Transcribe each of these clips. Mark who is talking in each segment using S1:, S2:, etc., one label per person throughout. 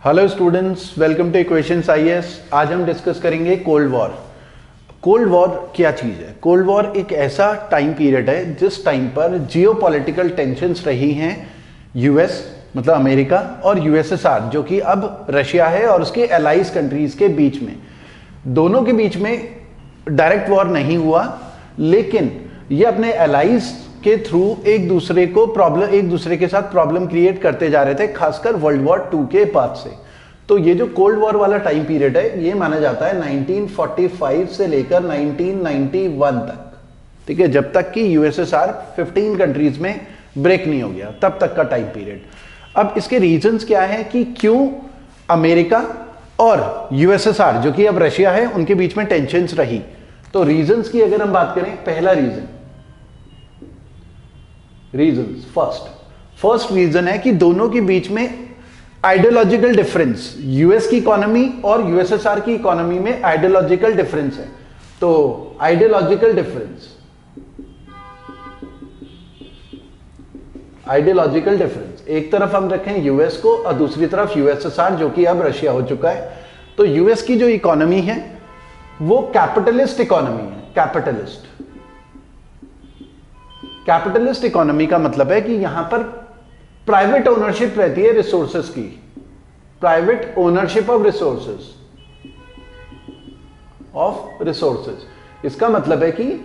S1: Hello students, welcome two equations IAS. आज हम discuss करेंगे कोल्ड वॉर। कोल्ड वॉर क्या चीज़ है? कोल्ड वॉर एक ऐसा टाइम पीरियड है जिस टाइम पर जियोपॉलिटिकल टेंशन्स रही हैं यूएस मतलब अमेरिका और यूएसएसआर जो कि अब रशिया है और उसके एलाइज कंट्रीज के बीच में। दोनों के बीच में डायरेक्ट वॉर नहीं हुआ, लेकिन ये अपने एलाइज के थ्रू एक दूसरे के साथ प्रॉब्लम क्रिएट करते जा रहे थे, खासकर वर्ल्ड वॉर 2 के बाद से। तो ये जो कोल्ड वॉर वाला टाइम पीरियड है ये माना जाता है 1945 से लेकर 1991 तक, ठीक है, जब तक कि यूएसएसआर 15 कंट्रीज में ब्रेक नहीं हो गया, तब तक का टाइम पीरियड। अब इसके रीजंस क्या है कि क्यों अमेरिका और यूएसएसआर जो कि अब रशिया है उनके बीच में टेंशन्स रही। तो रीजंस की अगर हम बात करें, पहला फर्स्ट रीजन है कि दोनों के बीच में आइडियोलॉजिकल डिफरेंस, यूएस की इकोनॉमी और यूएसएसआर की इकोनॉमी में आइडियोलॉजिकल डिफरेंस है। तो आइडियोलॉजिकल डिफरेंस एक तरफ हम रखें यूएस को और दूसरी तरफ यूएसएसआर जो कि अब रशिया हो चुका है। तो यूएस की जो इकोनॉमी है वो कैपिटलिस्ट इकोनॉमी है। कैपिटलिस्ट इकोनॉमी का मतलब है कि यहां पर प्राइवेट ओनरशिप रहती है रिसोर्सेस की, प्राइवेट ओनरशिप ऑफ रिसोर्सेस। इसका मतलब है कि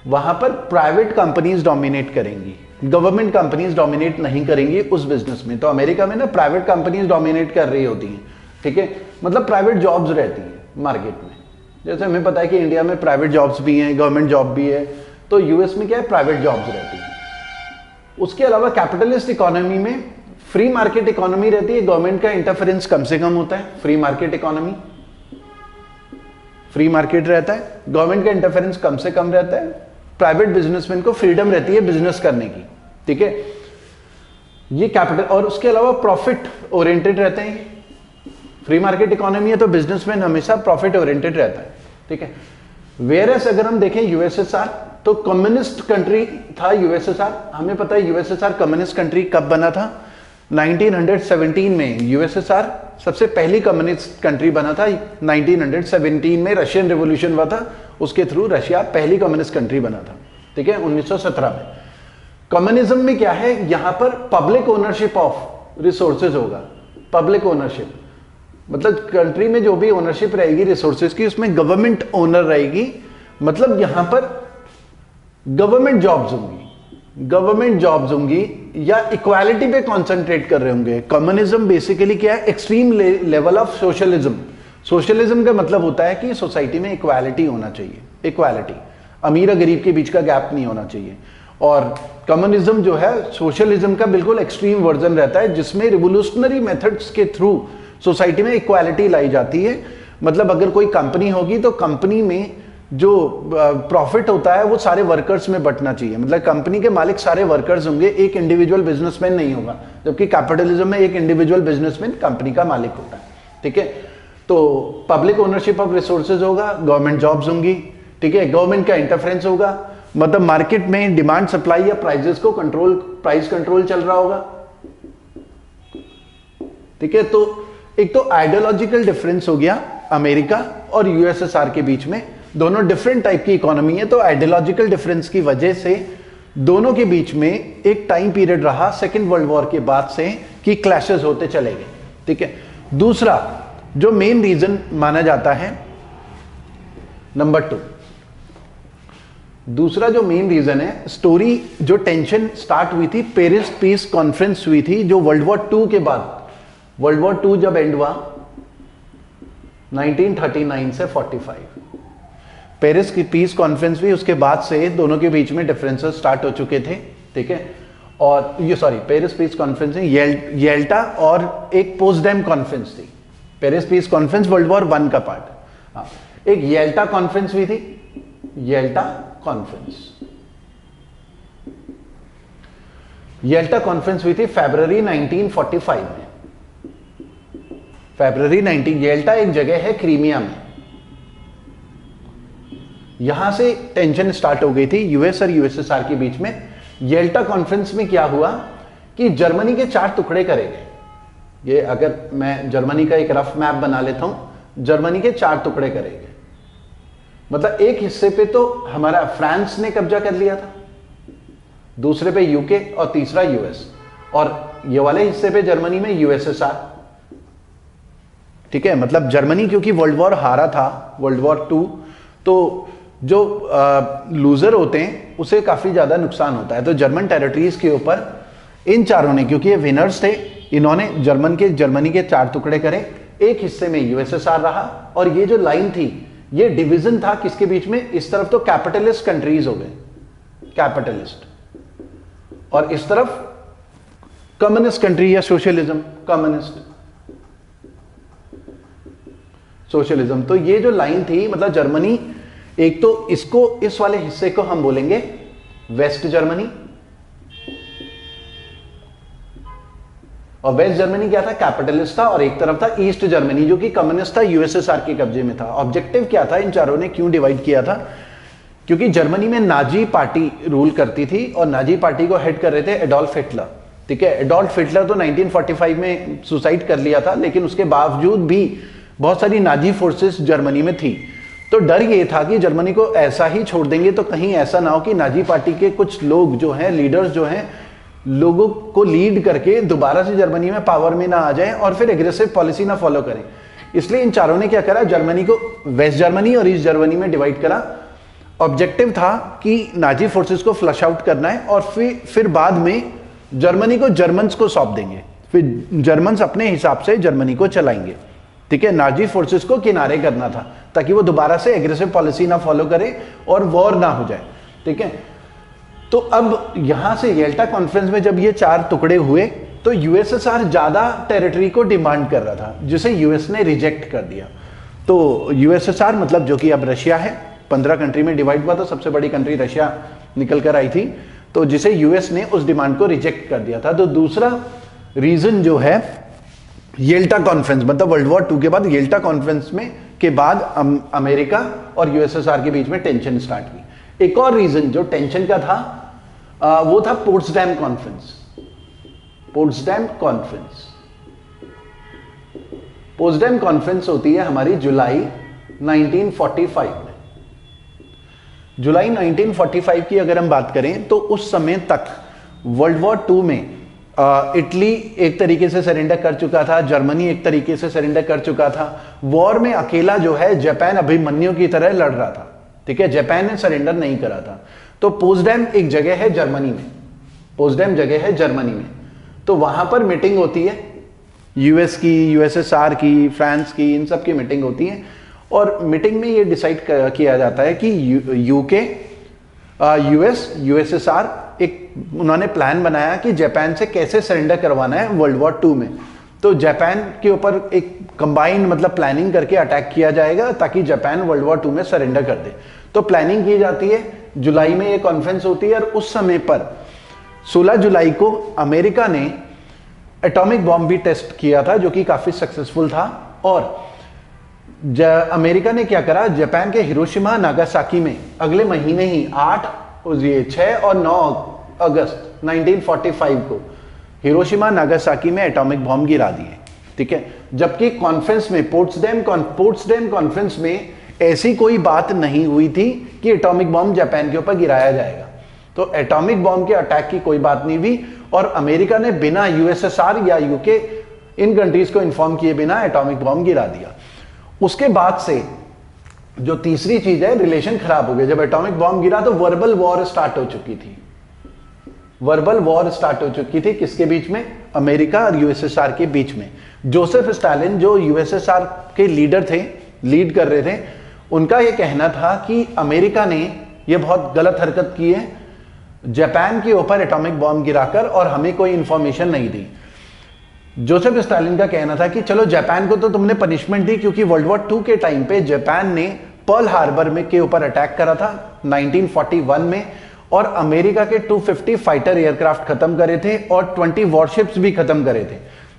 S1: वहां पर प्राइवेट कंपनीज डोमिनेट करेंगी, गवर्नमेंट कंपनीज डोमिनेट नहीं करेंगी उस बिजनेस में। तो अमेरिका में ना प्राइवेट कंपनीज डोमिनेट कर रही होती हैं, ठीक है, मतलब प्राइवेट जॉब्स रहती हैं मार्केट में। जैसे हमें पता है कि इंडिया में प्राइवेट जॉब्स भी हैं, गवर्नमेंट जॉब भी है, तो यूएस में क्या है, प्राइवेट जॉब्स रहती हैं। उसके अलावा कैपिटलिस्ट इकोनॉमी में फ्री मार्केट इकोनॉमी रहती है, गवर्नमेंट का इंटरफेरेंस कम से कम होता है। फ्री मार्केट रहता है, गवर्नमेंट का इंटरफेरेंस कम से कम रहता है, प्राइवेट बिजनेसमैन को फ्रीडम रहती है बिजनेस करने की, ठीक है, ये कैपिटल। और उसके अलावा प्रॉफिट ओरिएंटेड रहते हैं। फ्री मार्केट इकोनॉमी है तो बिजनेसमैन हमेशा प्रॉफिट ओरिएंटेड रहता है, ठीक है। वेयरएस अगर हम देखें यूएसएसआर, तो कम्युनिस्ट कंट्री था यूएसएसआर। हमें पता है यूएसएसआर कम्युनिस्ट कंट्री कब बना था, 1917 में यूएसएसआर सबसे पहली कम्युनिस्ट कंट्री बना था। 1917 में रशियन रिवॉल्यूशन हुआ था, उसके थ्रू रशिया पहली कम्युनिस्ट कंट्री बना था, ठीक है, 1917 में। कम्युनिज्म में क्या है, यहां पर पब्लिक ओनरशिप ऑफ रिसोर्सेज होगा। पब्लिक ओनरशिप मतलब कंट्री में जो भी ओनरशिप रहेगी रिसोर्सेज की, उसमें गवर्नमेंट ओनर रहेगी, मतलब यहां पर गवर्नमेंट जॉब्स होंगी या इक्वालिटी पे कंसंट्रेट कर रहे होंगे। कम्युनिज्म बेसिकली क्या है, एक्सट्रीम लेवल ऑफ सोशलिज्म का मतलब होता है कि सोसाइटी में इक्वालिटी होना चाहिए, इक्वालिटी, अमीर और गरीब के बीच का गैप नहीं होना चाहिए। और कम्युनिज्म जो है सोशलिज्म का बिल्कुल एक्सट्रीम वर्जन रहता है, जिसमें रिवोल्यूशनरी मेथड्स के थ्रू सोसाइटी में इक्वालिटी लाई जाती है। मतलब अगर कोई कंपनी होगी तो कंपनी में जो प्रॉफिट होता है वो सारे वर्कर्स में बंटना चाहिए, मतलब कंपनी के मालिक सारे वर्कर्स होंगे, एक इंडिविजुअल बिजनेसमैन नहीं होगा। जबकि कैपिटलिज्म में एक इंडिविजुअल बिजनेसमैन कंपनी का मालिक होता है, ठीक है। तो पब्लिक ओनरशिप ऑफ रिसोर्सेज होगा, गवर्नमेंट जॉब्स होंगी, ठीक है, गवर्नमेंट का इंटरफेरेंस होगा, मतलब मार्केट में डिमांड सप्लाई या प्राइजेस को प्राइस कंट्रोल चल रहा होगा, ठीक है। तो एक तो आइडियोलॉजिकल डिफरेंस हो गया अमेरिका और यूएसएसआर के बीच में, दोनों डिफरेंट टाइप की इकोनॉमी है, तो आइडियोलॉजिकल डिफरेंस की वजह से दोनों के बीच में एक टाइम पीरियड रहा सेकेंड वर्ल्ड वॉर के बाद से कि क्लैशेस होते चले गए, ठीक है। दूसरा जो मेन रीजन माना जाता है, दूसरा जो मेन रीजन है, स्टोरी जो टेंशन स्टार्ट हुई थी, पेरिस पीस कॉन्फ्रेंस हुई थी जो वर्ल्ड वॉर 2 के बाद, वर्ल्ड वॉर 2 जब एंड हुआ 1939 से 45, पेरिस की पीस कॉन्फ्रेंस हुई, उसके बाद से दोनों के बीच में डिफरेंसेस स्टार्ट हो चुके थे, ठीक है। और ये पेरिस पीस कॉन्फ्रेंस में येल्टा और एक पोस्टडैम कॉन्फ्रेंस थी। Paris peace conference world war 1 का पार्ट, हाँ। एक येल्टा कॉन्फ्रेंस हुई थी, येल्टा कॉन्फ्रेंस हुई थी फरवरी 1945 में। येल्टा एक जगह है क्रीमिया में, यहां से टेंशन स्टार्ट हो गई थी यूएस और यूएसएसआर के बीच में। येल्टा कॉन्फ्रेंस में क्या हुआ कि जर्मनी के 4 टुकड़े करे गए, ये अगर मैं जर्मनी का एक रफ मैप बना लेता हूं, जर्मनी के 4 टुकड़े करेंगे, मतलब एक हिस्से पे तो हमारा फ्रांस ने कब्जा कर लिया था, दूसरे पे यूके और तीसरा यूएस, और ये वाले हिस्से पे जर्मनी में यूएसएसआर। ठीक है, मतलब जर्मनी क्योंकि वर्ल्ड वॉर हारा था, वर्ल्ड वॉर 2, तो जो लूजर होते हैं उसे काफी ज्यादा नुकसान होता है। तो जर्मन टेरिटरीज के ऊपर इन चारों ने, क्योंकि ये विनर्स थे, इन्होंने जर्मनी के 4 टुकड़े करे, एक हिस्से में यूएसएसआर रहा, और ये जो लाइन थी ये डिवीजन था किसके बीच में, इस तरफ तो कैपिटलिस्ट कंट्रीज हो गए, कैपिटलिस्ट, और इस तरफ कम्युनिस्ट कंट्री या सोशलिज्म, कम्युनिस्ट सोशलिज्म। तो ये जो लाइन थी, मतलब जर्मनी, एक तो इसको, इस वाले हिस्से को हम बोलेंगे वेस्ट जर्मनी, और वेस्ट जर्मनी क्या था, कैपिटलिस्ट था, और एक तरफ था ईस्ट जर्मनी जो कि कम्युनिस्ट था, यूएसएसआर के कब्जे में था। ऑब्जेक्टिव क्या था, इन चारों ने क्यों डिवाइड किया था, क्योंकि जर्मनी में नाजी पार्टी रूल करती थी, और नाजी पार्टी को हेड कर रहे थे एडोल्फ हिटलर। ठीक है, एडोल्फ हिटलर तो 1945 में सुसाइड कर लिया था, लेकिन उसके बावजूद भी बहुत सारी नाजी फोर्सेस जर्मनी में थी। तो डर ये था कि जर्मनी को ऐसा ही छोड़ देंगे तो कहीं ऐसा ना हो कि नाजी पार्टी के कुछ लोग जो हैं, लीडर्स जो हैं, लोगों को लीड करके दोबारा से जर्मनी में पावर में ना आ जाए और फिर एग्रेसिव पॉलिसी ना फॉलो करें। इसलिए इन चारों ने क्या करा, जर्मनी को वेस्ट जर्मनी और ईस्ट जर्मनी में डिवाइड करा। ऑब्जेक्टिव था कि नाजी फोर्सेस को फ्लश आउट करना है, और फिर बाद में जर्मनी को जर्मन्स को सौंप देंगे, फिर जर्मन्स अपने हिसाब से जर्मनी को चलाएंगे। ठीक है, नाजी फोर्सेस को किनारे करना था ताकि वो दोबारा से एग्रेसिव पॉलिसी ना फॉलो करे और वॉर ना हो जाए। ठीक है, तो अब यहां से येल्टा कॉन्फ्रेंस में जब ये 4 टुकड़े हुए तो यूएसएसआर ज्यादा टेरिटरी को डिमांड कर रहा था, जिसे यूएस ने रिजेक्ट कर दिया। तो यूएसएसआर मतलब जो कि अब रशिया है, 15 कंट्री में डिवाइड हुआ, तो सबसे बड़ी कंट्री रशिया निकल कर आई थी, तो जिसे यूएस ने उस डिमांड को रिजेक्ट कर दिया था। तो दूसरा रीजन जो है येल्टा कॉन्फ्रेंस, मतलब वर्ल्ड वॉर 2 के बाद येल्टा कॉन्फ्रेंस में के बाद अमेरिका और यूएसएसआर के बीच में टेंशन स्टार्ट हुई। एक और रीजन जो टेंशन का था वो था Potsdam conference. Potsdam conference, Potsdam conference होती है हमारी जुलाई 1945 में। जुलाई 1945 की अगर हम बात करें तो उस समय तक वर्ल्ड वॉर 2 में इटली एक तरीके से सरेंडर कर चुका था, जर्मनी एक तरीके से सरेंडर कर चुका था। वॉर में अकेला जो है जापान अभिमन्यु की तरह लड़ रहा था। ठीक है, जापान ने सरेंडर नहीं करा था। तो पोट्सडैम एक जगह है जर्मनी में, पोट्सडैम जगह है जर्मनी में, तो वहां पर मीटिंग होती है, यूएस की, यूएसएसआर की, फ्रांस की, इन सब की मीटिंग होती है। और मीटिंग में ये डिसाइड किया जाता है कि यूके, यूएस, यूएसएसआर, एक उन्होंने प्लान बनाया कि जापान से कैसे सरेंडर करवाना है वर्ल्ड वॉर 2 में। तो जापान के ऊपर एक कंबाइंड मतलब प्लानिंग करके अटैक किया जाएगा ताकि जापान वर्ल्ड वॉर 2 में सरेंडर कर दे। तो प्लानिंग की जाती है, जुलाई में ये कॉन्फ्रेंस होती है, और उस समय पर 16 जुलाई को अमेरिका ने एटॉमिक बॉम्ब भी टेस्ट किया था जो कि काफी सक्सेसफुल था। और अमेरिका ने क्या करा, जापान के हिरोशिमा नागासाकी में अगले महीने ही 6 और 9 अगस्त 1945 को हिरोशिमा नागासाकी में एटॉमिक बॉम्ब गिरा दिए। ठीक है, जबकि कॉन्फ्रेंस में पोट्सडैम कॉन्फ्रेंस में ऐसी कोई बात नहीं हुई थी कि एटॉमिक बॉम्ब जापान के ऊपर गिराया जाएगा। तो एटॉमिक बॉम्ब के अटैक की कोई बात नहीं हुई, और अमेरिका ने बिना यूएसएसआर या यूके इन कंट्रीज को इन्फॉर्म किए बिना एटॉमिक बॉम्ब गिरा दिया। उसके बाद से जो तीसरी चीज है, रिलेशन खराब हो गए। जब एटॉमिक बॉम्ब गिरा तो वर्बल वॉर स्टार्ट हो चुकी थी। वर्बल वॉर स्टार्ट हो चुकी थी किसके बीच में, अमेरिका और यूएसएसआर के बीच में। जोसेफ स्टालिन जो यूएसएसआर के लीडर थे, लीड कर रहे थे, उनका यह कहना था कि अमेरिका ने यह बहुत गलत हरकत की है, जापान के ऊपर एटॉमिक बॉम्ब गिराकर, और हमें कोई इंफॉर्मेशन नहीं दी। जोसेफ स्टालिन का कहना था कि चलो जापान को तो तुमने पनिशमेंट दी, क्योंकि वर्ल्ड वॉर 2 के टाइम पे जापान ने पर्ल हार्बर में के ऊपर अटैक करा था 1941 में, और अमेरिका के 250 फाइटर एयरक्राफ्ट खत्म करे थे और 20 वॉरशिप्स भी खत्म करे थे।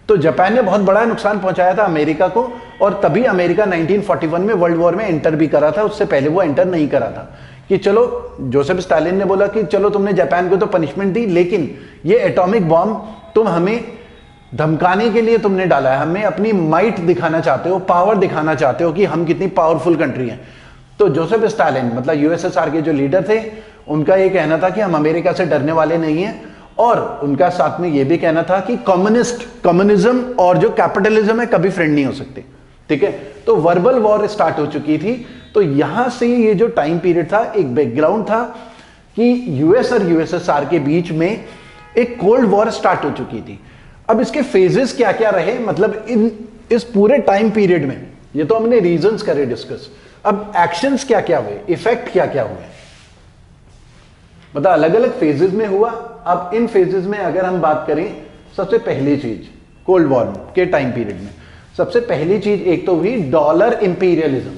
S1: तो जापान ने बहुत बड़ा नुकसान पहुंचाया था अमेरिका को, और तभी अमेरिका 1941 में वर्ल्ड वॉर में एंटर भी करा था, उससे पहले वो एंटर नहीं करा था। कि चलो, जोसेफ स्टालिन ने बोला कि चलो तुमने जापान को तो पनिशमेंट दी, लेकिन ये एटॉमिक बॉम्ब तुम हमें धमकाने के लिए तुमने डाला है, हमें अपनी माइट दिखाना चाहते हो, पावर दिखाना चाहते हो कि हम कितनी पावरफुल कंट्री हैं। तो जोसेफ स्टालिन मतलब यूएसएसआर के जो लीडर थे, उनका ये कहना था कि हम अमेरिका से डरने वाले नहीं हैं, और उनका साथ में ये भी कहना था कि कम्युनिज्म और जो कैपिटलिज्म है कभी फ्रेंड नहीं हो सकते। ठीक है, तो वर्बल वॉर स्टार्ट हो चुकी थी। तो यहां से ये जो टाइम पीरियड था, एक बैकग्राउंड था कि यूएस और यूएसएसआर के बीच में एक कोल्ड वॉर स्टार्ट हो चुकी थी। अब इसके फेजेस क्या क्या रहे, मतलब इस पूरे टाइम पीरियड में, ये तो हमने रीजंस करे डिस्कस, अब एक्शंस क्या क्या हुए, इफेक्ट क्या क्या हुए, मतलब अलग अलग फेजेस में हुआ। अब इन फेजेस में अगर हम बात करें, सबसे पहली चीज कोल्ड वॉर के टाइम पीरियड में सबसे पहली चीज एक तो हुई dollar imperialism.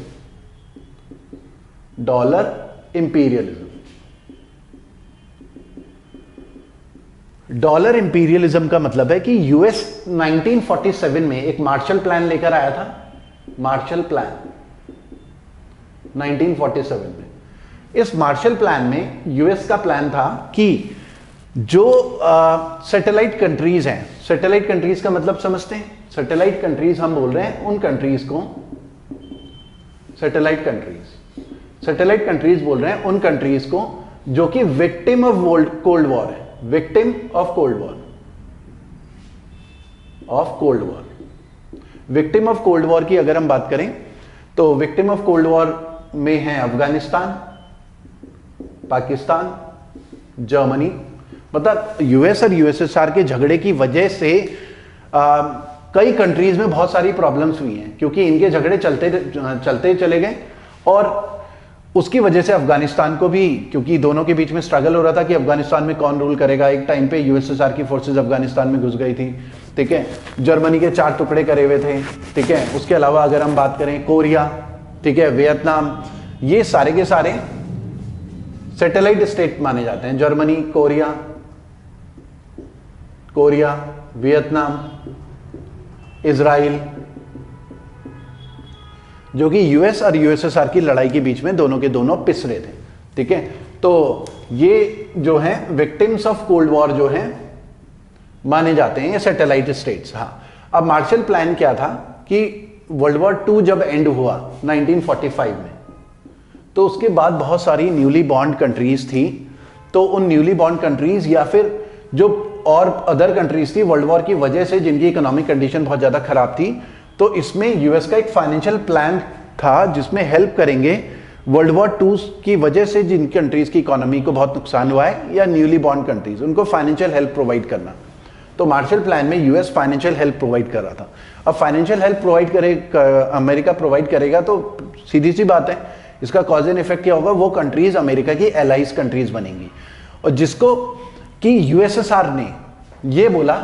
S1: Dollar imperialism, dollar imperialism का मतलब है कि यूएस 1947 में एक मार्शल प्लान लेकर आया था। मार्शल प्लान 1947 में, इस मार्शल प्लान में यूएस का प्लान था कि जो सैटेलाइट कंट्रीज हैं, सैटेलाइट कंट्रीज का मतलब समझते हैं, सैटेलाइट कंट्रीज हम बोल रहे हैं उन कंट्रीज को, सैटेलाइट कंट्रीज बोल रहे हैं उन कंट्रीज को जो कि विक्टिम ऑफ कोल्ड वॉर है, victim of cold war, victim of cold war की अगर हम बात करें तो विक्टिम ऑफ कोल्ड वॉर में है अफगानिस्तान, पाकिस्तान, जर्मनी। मतलब यूएस और यूएसएसआर के झगड़े की वजह से कई कंट्रीज में बहुत सारी प्रॉब्लम्स हुई हैं, क्योंकि इनके झगड़े चलते चले गए, और उसकी वजह से अफगानिस्तान को भी, क्योंकि दोनों के बीच में स्ट्रगल हो रहा था कि अफगानिस्तान में कौन रूल करेगा। एक टाइम पे यूएसएसआर की फोर्सेस अफगानिस्तान में घुस गई थी। ठीक है, जर्मनी के 4 टुकड़े करे हुए थे। ठीक है, उसके अलावा अगर हम बात करें कोरिया, ठीक है, वियतनाम, ये सारे के सारे सैटेलाइट स्टेट माने जाते हैं। जर्मनी, कोरिया, वियतनाम, इजराइल, जो कि यूएस और यूएसएसआर की लड़ाई के बीच में दोनों के दोनों पिस रहे थे। ठीक है, तो ये जो है विक्टिम्स ऑफ कोल्ड वॉर जो है माने जाते हैं ये सैटेलाइट स्टेट्स। हाँ, अब मार्शल प्लान क्या था कि वर्ल्ड वॉर 2 जब एंड हुआ 1945 में, तो उसके बाद बहुत सारी न्यूली बॉर्न कंट्रीज थी। तो उन न्यूली बॉर्न कंट्रीज या फिर जो और अदर कंट्रीज थी वर्ल्ड वॉर की वजह से जिनकी इकोनॉमिक कंडीशन बहुत ज्यादा खराब थी, तो इसमें यूएस का एक फाइनेंशियल प्लान था जिसमें हेल्प करेंगे वर्ल्ड वॉर 2 की वजह से जिन कंट्रीज की इकोनॉमी को बहुत नुकसान हुआ है या न्यूली बॉर्न कंट्रीज, उनको फाइनेंशियल हेल्प प्रोवाइड करना। तो मार्शल प्लान में यूएस फाइनेंशियल हेल्प प्रोवाइड कर रहा था। अब financial help provide America provide करेगा तो सीधी सी बात है, इसका कॉज एंड इफेक्ट क्या होगा, वो कंट्रीज अमेरिका की एलाइज कंट्रीज बनेंगी। और जिसको कि यूएसएसआर ने ये बोला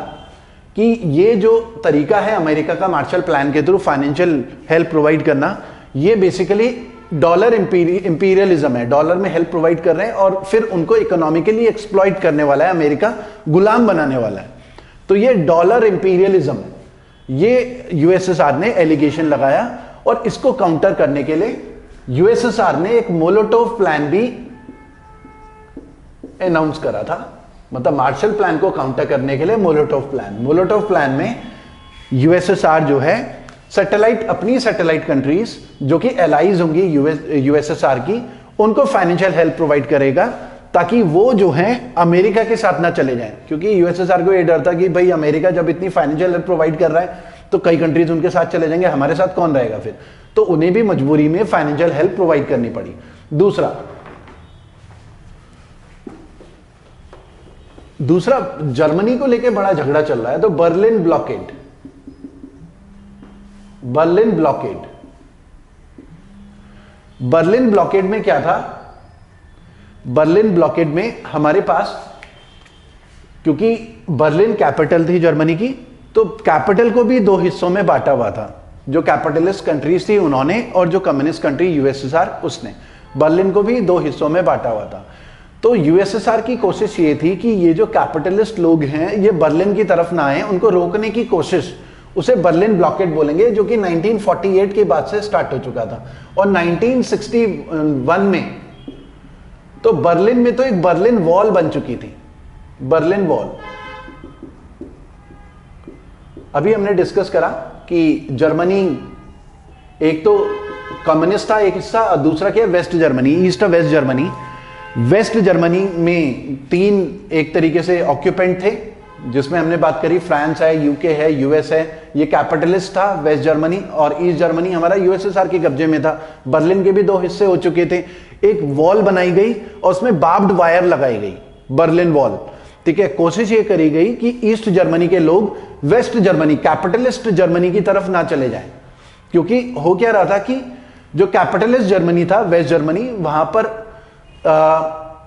S1: कि ये जो तरीका है अमेरिका का मार्शल प्लान के थ्रू फाइनेंशियल हेल्प प्रोवाइड करना, ये बेसिकली डॉलर इंपीरियलिज्म है। डॉलर में हेल्प प्रोवाइड कर रहे हैं और फिर उनको इकोनॉमिकली एक्सप्लॉइट करने वाला है, अमेरिका गुलाम बनाने वाला है। तो ये डॉलर इंपीरियलिज्म है, ये यूएसएसआर ने एलिगेशन लगाया। और इसको काउंटर करने के लिए यूएसएसआर ने एक मोलोटोव प्लान भी अनाउंस करा था। मतलब मार्शल प्लान को काउंटर करने के लिए मोलोटोव प्लान में यूएसएसआर जो है सैटेलाइट, अपनी सैटेलाइट कंट्रीज जो कि एलाइज होंगी यूएसएसआर की, उनको फाइनेंशियल हेल्प प्रोवाइड करेगा ताकि वो जो है अमेरिका के साथ ना चले जाएं। क्योंकि यूएसएसआर को ये डर था कि भाई अमेरिका जब इतनी फाइनेंशियल हेल्प प्रोवाइड कर रहा है तो कई कंट्रीज उनके साथ चले जाएंगे, हमारे साथ कौन रहेगा फिर। तो उन्हें भी मजबूरी में फाइनेंशियल हेल्प प्रोवाइड करनी पड़ी। दूसरा जर्मनी को लेके बड़ा झगड़ा चल रहा है, तो बर्लिन ब्लॉकेड में क्या था, बर्लिन ब्लॉकेड में हमारे पास, क्योंकि बर्लिन कैपिटल थी जर्मनी की, तो कैपिटल को भी 2 हिस्सों में बांटा हुआ था। जो कैपिटलिस्ट कंट्रीज थी उन्होंने, और जो कम्युनिस्ट कंट्री यूएसएसआर उसने बर्लिन को भी 2 हिस्सों में बांटा हुआ था। तो यूएसएसआर की कोशिश ये थी कि ये जो कैपिटलिस्ट लोग हैं ये बर्लिन की तरफ ना आए, उनको रोकने की कोशिश, उसे बर्लिन ब्लॉकेड बोलेंगे, जो कि 1948 के बाद से स्टार्ट हो चुका था। और 1961 में तो बर्लिन में तो एक बर्लिन वॉल बन चुकी थी, बर्लिन वॉल। अभी हमने डिस्कस करा कि जर्मनी एक तो कम्युनिस्ट था एक हिस्सा, और दूसरा क्या, वेस्ट जर्मनी, ईस्ट और वेस्ट जर्मनी। वेस्ट जर्मनी में 3 एक तरीके से ऑक्यूपेंट थे, जिसमें हमने बात करी फ्रांस है, यूके है, यूएस है। ये कैपिटलिस्ट था वेस्ट जर्मनी, और ईस्ट जर्मनी हमारा यूएसएसआर के कब्जे में था। बर्लिन के भी 2 हिस्से हो चुके थे। एक वॉल बनाई गई और उसमें बार्ब्ड वायर लगाई गई, बर्लिन वॉल, ठीक है। कोशिश ये करी गई कि ईस्ट जर्मनी के लोग वेस्ट जर्मनी, कैपिटलिस्ट जर्मनी की तरफ ना चले जाएं, क्योंकि हो क्या रहा था कि जो कैपिटलिस्ट जर्मनी था, वेस्ट जर्मनी, वहां पर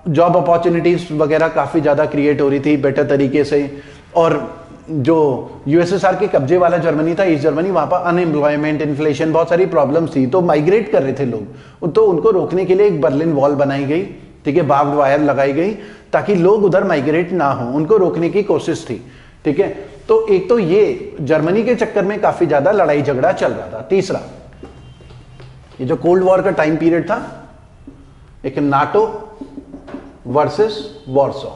S1: जॉब अपॉर्चुनिटीज वगैरह काफी ज्यादा क्रिएट हो रही थी बेटर तरीके से, और जो यूएसएसआर के कब्जे वाला जर्मनी था, ईस्ट जर्मनी, वहां पर अनएम्प्लॉयमेंट, इन्फ्लेशन, बहुत सारी प्रॉब्लम्स थी, तो माइग्रेट कर रहे थे लोग। तो उनको रोकने के लिए एक बर्लिन वॉल बनाई गई, ठीक है, बार्ब्ड वायर लगाई गई, ताकि लोग उधर माइग्रेट ना हो, उनको रोकने की कोशिश थी, ठीक है। तो एक तो ये जर्मनी के चक्कर में काफी ज्यादा लड़ाई झगड़ा चल रहा था। तीसरा, ये जो कोल्ड वॉर का टाइम पीरियड था, एक नाटो वर्सेस वॉर्सो।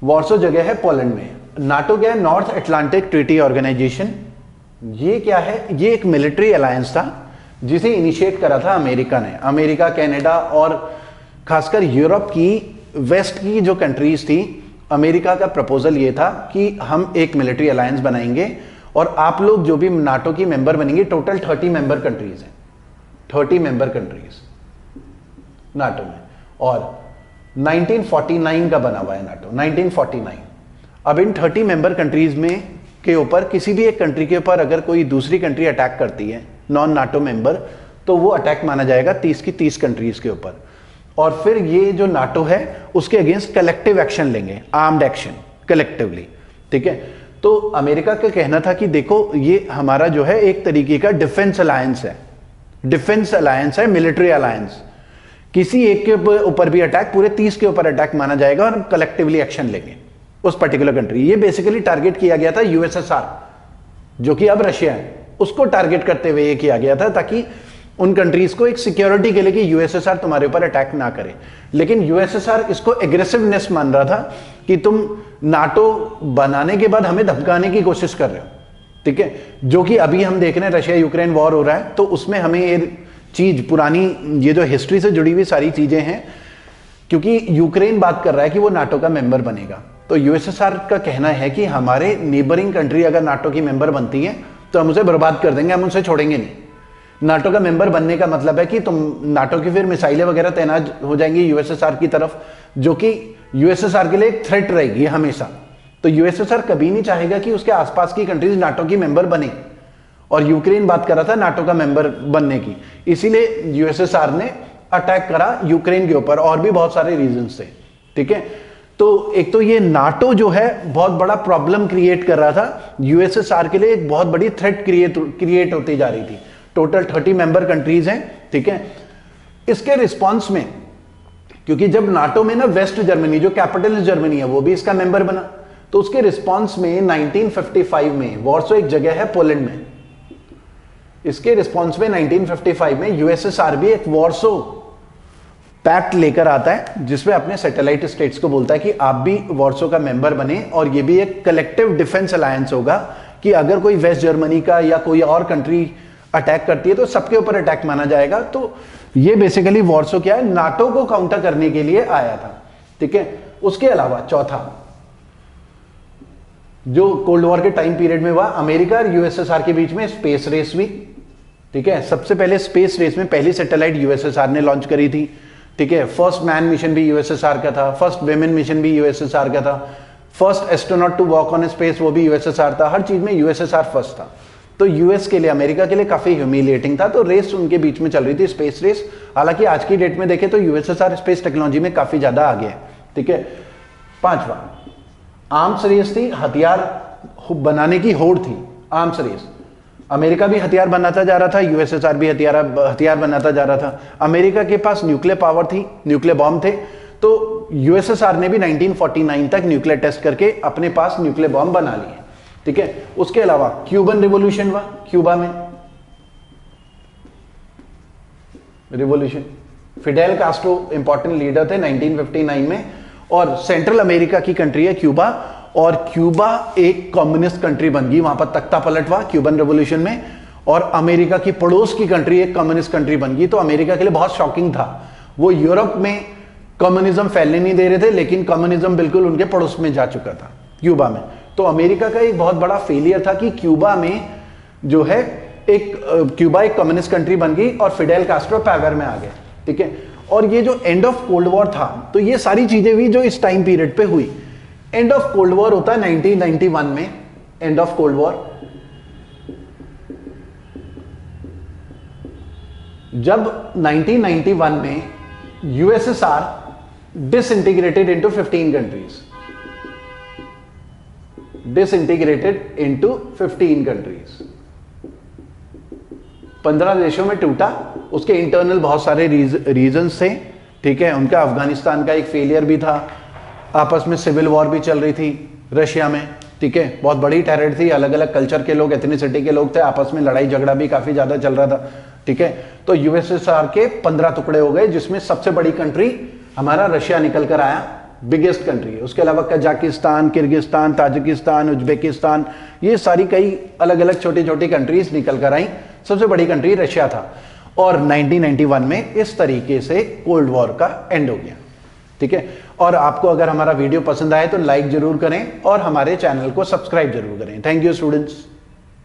S1: वॉर्सो जगह है पोलैंड में। नाटो क्या है, नॉर्थ अटलांटिक ट्रीटी ऑर्गेनाइजेशन। ये क्या है, ये एक मिलिट्री अलायंस था जिसे इनिशिएट करा था अमेरिका ने। अमेरिका, कनाडा और खासकर यूरोप की वेस्ट की जो कंट्रीज थी, अमेरिका का प्रपोजल ये था कि हम एक मिलिट्री अलायंस बनाएंगे और आप लोग जो भी नाटो की मेंबर बनेंगे, टोटल 30 मेंबर कंट्रीज हैं, 30 मेंबर कंट्रीज नाटो में, और 1949 का बना हुआ है नाटो, 1949। अब इन 30 मेंबर कंट्रीज में के ऊपर किसी भी एक कंट्री के ऊपर अगर कोई दूसरी कंट्री अटैक करती है, नॉन नाटो मेंबर, तो वो अटैक माना जाएगा 30 की 30 कंट्रीज के ऊपर, और फिर ये जो नाटो है उसके अगेंस्ट कलेक्टिव एक्शन लेंगे, आर्म्ड एक्शन कलेक्टिवली, ठीक है। तो अमेरिका का कहना था कि देखो ये हमारा जो है एक तरीके का डिफेंस अलायंस है, डिफेंस अलायंस है, मिलिट्री अलायंस। किसी एक के ऊपर भी अटैक, पूरे 30 के ऊपर अटैक माना जाएगा और हम कलेक्टिवली एक्शन लेंगे उस पर्टिकुलर कंट्री। ये बेसिकली टारगेट किया गया था यूएसएसआर, जो कि अब रशिया है, उसको टारगेट करते हुए ये किया गया था, ताकि उन कंट्रीज को एक सिक्योरिटी के लिए कि यूएसएसआर तुम्हारे ऊपर अटैक ना करे। लेकिन यूएसएसआर इसको एग्रेसिवनेस मान रहा था कि तुम नाटो बनाने के बाद हमें धमकाने की कोशिश कर रहे हो, ठीक है। जो कि अभी हम देख रहे हैं, रशिया यूक्रेन वॉर हो रहा है, तो उसमें हमें ये चीज पुरानी, ये जो हिस्ट्री से जुड़ी हुई सारी चीजें हैं, क्योंकि यूक्रेन बात कर रहा है कि वो नाटो का मेंबर बनेगा, तो यूएसएसआर का कहना है कि हमारे नेबरिंग कंट्री अगर नाटो की मेंबर बनती है तो हम उसे बर्बाद कर देंगे, हम उसे छोड़ेंगे नहीं। नाटो का मेंबर बनने का मतलब है कि तुम नाटो की फिर मिसाइलें वगैरह तैनात हो जाएंगी यूएसएसआर की तरफ, जो कि यूएसएसआर के लिए एक थ्रेट रहेगी हमेशा। तो यूएसएसआर कभी नहीं चाहेगा कि उसके आसपास की कंट्रीज नाटो की मेंबर बने, और यूक्रेन बात कर रहा था नाटो का मेंबर बनने की, इसीलिए यूएसएसआर ने अटैक करा यूक्रेन के ऊपर, और भी बहुत सारे रीजंस थे, ठीक है। तो एक तो ये नाटो जो है बहुत बड़ा प्रॉब्लम क्रिएट कर रहा था यूएसएसआर के लिए, एक बहुत बड़ी थ्रेट क्रिएट होती जा रही थी। टोटल 30 मेंबर कंट्रीज हैं, ठीक है। इसके रिस्पॉन्स में, क्योंकि जब नाटो में ना वेस्ट जर्मनी जो कैपिटलिस्ट जर्मनी है वो भी इसका मेंबर बना, तो उसके रिस्पॉन्स में 1955 में, वॉर्सो एक जगह है पोलैंड में, इसके रिस्पॉन्स में 1955 में यूएसएसआर भी एक वॉर्सो पैक्ट लेकर आता है, जिसमें अपने सैटेलाइट स्टेट्स को बोलता है कि आप भी वॉर्सो का मेंबर बने, और ये भी एक कलेक्टिव डिफेंस अलायंस होगा कि अगर कोई वेस्ट जर्मनी का या कोई और कंट्री अटैक करती है तो सबके ऊपर अटैक माना जाएगा। तो ये बेसिकली वॉर्सो क्या है, नाटो को काउंटर करने के लिए आया था, ठीक है। उसके अलावा चौथा, जो कोल्ड वॉर के टाइम पीरियड में हुआ, अमेरिका और यूएसएसआर के बीच में स्पेस रेस हुई, ठीक है। सबसे पहले स्पेस रेस में पहली सैटेलाइट यूएसएसआर ने लॉन्च करी थी, ठीक है। फर्स्ट मैन मिशन भी यूएसएसआर का था, फर्स्ट विमेन मिशन भी यूएसएसआर का था, first astronaut to walk on space वो भी यूएसएसआर था, हर चीज में यूएसएसआर फर्स्ट था। तो यूएस के लिए, अमेरिका के लिए काफी ह्यूमिलिएटिंग था, तो रेस उनके बीच में चल रही थी, स्पेस रेस। हालांकि आज की डेट में देखें तो यूएसएसआर स्पेस टेक्नोलॉजी में काफी ज्यादा आगे है, ठीक है। पांचवा, आर्म्स रेस थी, हथियार बनाने की होड़ थी, आर्म्स रेस। अमेरिका भी हथियार बनाता जा रहा था, यूएसएसआर भी हथियार बनाता जा रहा था। अमेरिका के पास न्यूक्लियर पावर थी, न्यूक्लियर बॉम्ब थे, तो यूएसएसआर ने भी 1949 तक न्यूक्लियर टेस्ट करके अपने पास न्यूक्लियर बॉम्ब बना लिए, ठीक है। उसके अलावा क्यूबन रिवॉल्यूशन हुआ, क्यूबा में revolution, Fidel Castro important leader थे 1959 में, और सेंट्रल अमेरिका की कंट्री है क्यूबा, और क्यूबा एक कम्युनिस्ट कंट्री बन गई, वहां पर तख्ता पलट हुआ क्यूबन रेवोल्यूशन में, और अमेरिका की पड़ोस की कंट्री एक कम्युनिस्ट कंट्री बन गई। तो अमेरिका के लिए बहुत शॉकिंग था, वो यूरोप में कम्युनिज्म फैलने नहीं दे रहे थे, लेकिन कम्युनिज्म बिल्कुल उनके पड़ोस में जा चुका था क्यूबा में। तो अमेरिका का एक बहुत बड़ा फेलियर था कि क्यूबा में जो है क्यूबा एक कम्युनिस्ट कंट्री बन गई और फिडेल कास्ट्रो पावर में आ गए, ठीक है। और ये जो एंड ऑफ कोल्ड वॉर था, तो ये सारी चीजें हुई जो इस टाइम पीरियड पे हुई। एंड ऑफ कोल्ड वॉर होता है 1991 में, एंड ऑफ कोल्ड वॉर, जब 1991 में USSR disintegrated into 15 countries, disintegrated into 15 countries, 15 देशों में टूटा। उसके इंटरनल बहुत सारे रीजंस थे, ठीक है। उनका अफगानिस्तान का एक फेलियर भी था, आपस में सिविल वॉर भी चल रही थी रशिया में, ठीक है। बहुत बड़ी टेरर थी, अलग अलग कल्चर के लोग, एथनिसिटी के लोग थे, आपस में लड़ाई झगड़ा भी काफी ज्यादा चल रहा था, ठीक है। तो यूएसएसआर के 15 टुकड़े हो गए, जिसमें सबसे बड़ी कंट्री हमारा रशिया निकल कर आया, बिगेस्ट कंट्री है। उसके अलावा कजाकिस्तान, किर्गिस्तान, ताजिकिस्तान, उज्बेकिस्तान, ये सारी कई अलग अलग छोटी छोटी कंट्रीज निकल कर आई, सबसे बड़ी कंट्री रशिया था। और 1991 में इस तरीके से कोल्ड वॉर का एंड हो गया, ठीक है। और आपको अगर हमारा वीडियो पसंद आए तो लाइक जरूर करें और हमारे चैनल को सब्सक्राइब जरूर करें। Thank you students.